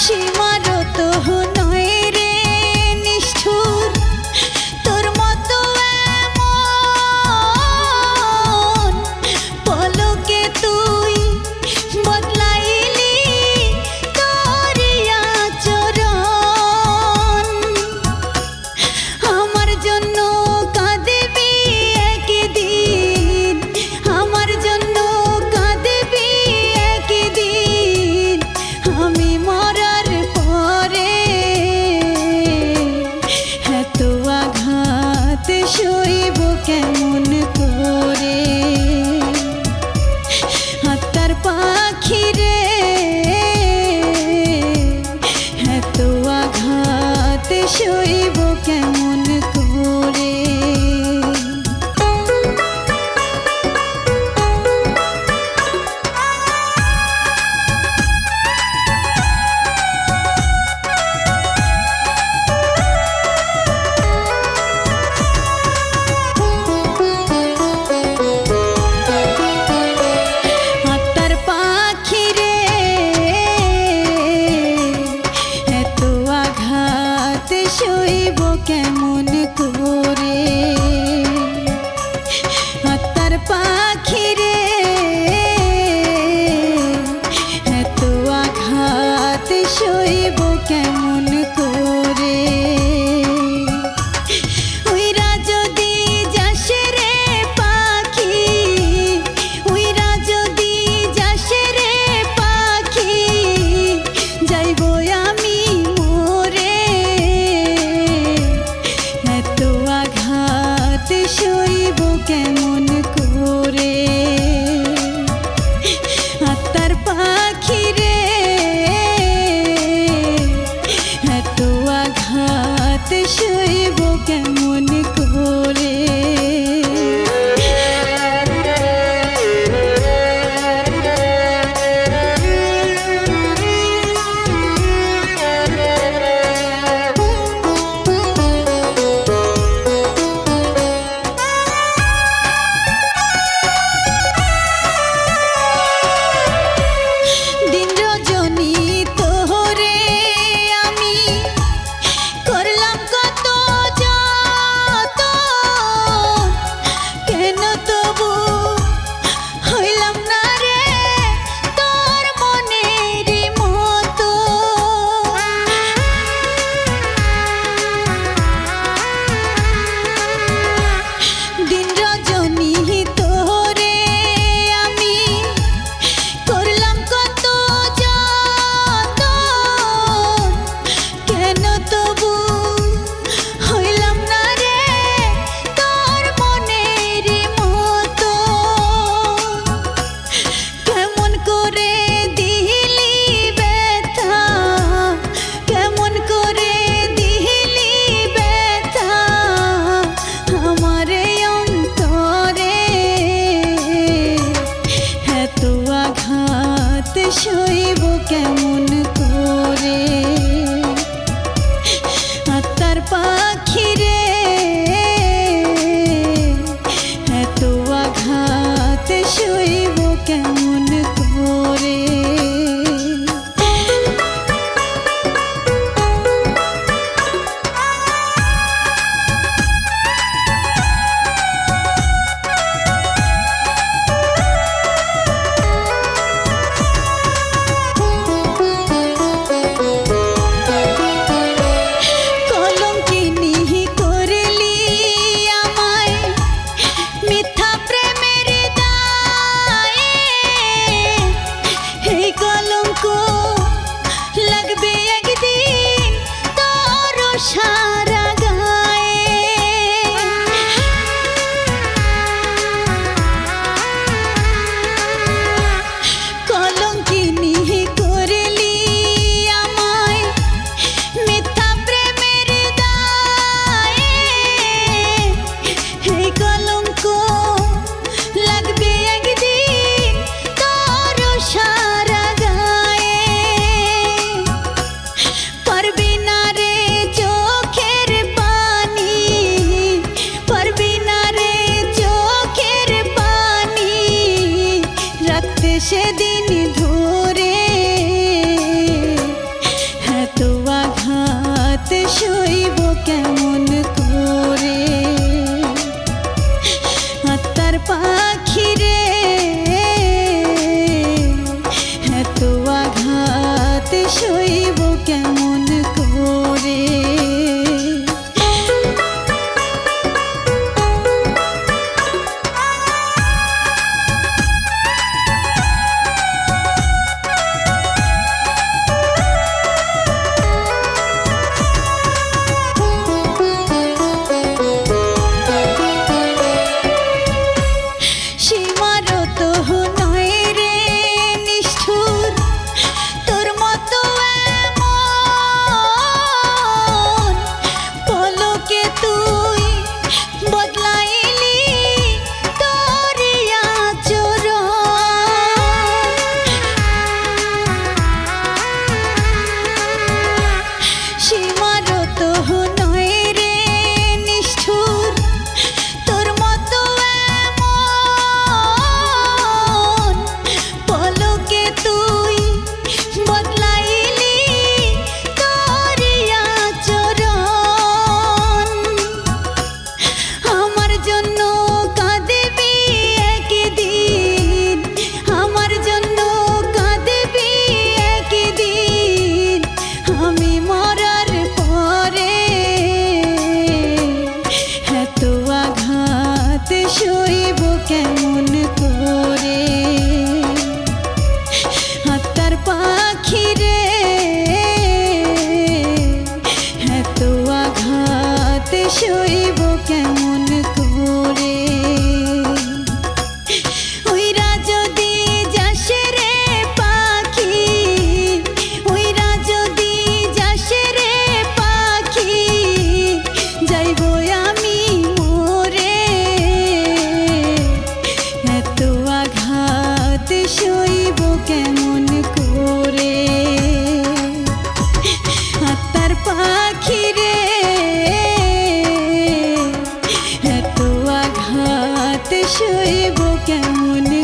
সীমারও তো নয় রে নিষ্ঠুর, তোর মতো এমন পলকে তুই বদলাইলি তোরি আচরণ। আমার জন্য কাঁদবি একদিন, আমার জন্য কাঁদবি একদিন, আমি মরার পরে। এত আঘাত সইব কেমন করে, আত্মার পাখি রে, এত আঘাত সইব কেমন করে। আত্মার পাখি রে, এত আঘাত সইব কেমন করে। আত্মার পাখি রে, এত আঘাত সইব কেমন করে। উইরা যদি যাস রে পাখি, উইরা যদি যাস রে পাখি, যাইব আমি মরে। এত আঘাত সইব কেমন করে। আত্মার পাখি রে, এত কেমন করে আত্মার পাখি রে এত আঘাত সইব কেমন করে সইব কেমন করে আত্মার পাখি রে এত আঘাত সইব কেমন করে ওইরা যদি যাস রে পাখি ওইরা যদি যাস রে পাখি যাইব আমি সইব কেমন করে আত্মার পাখি রে এত আঘাত সইব কেমন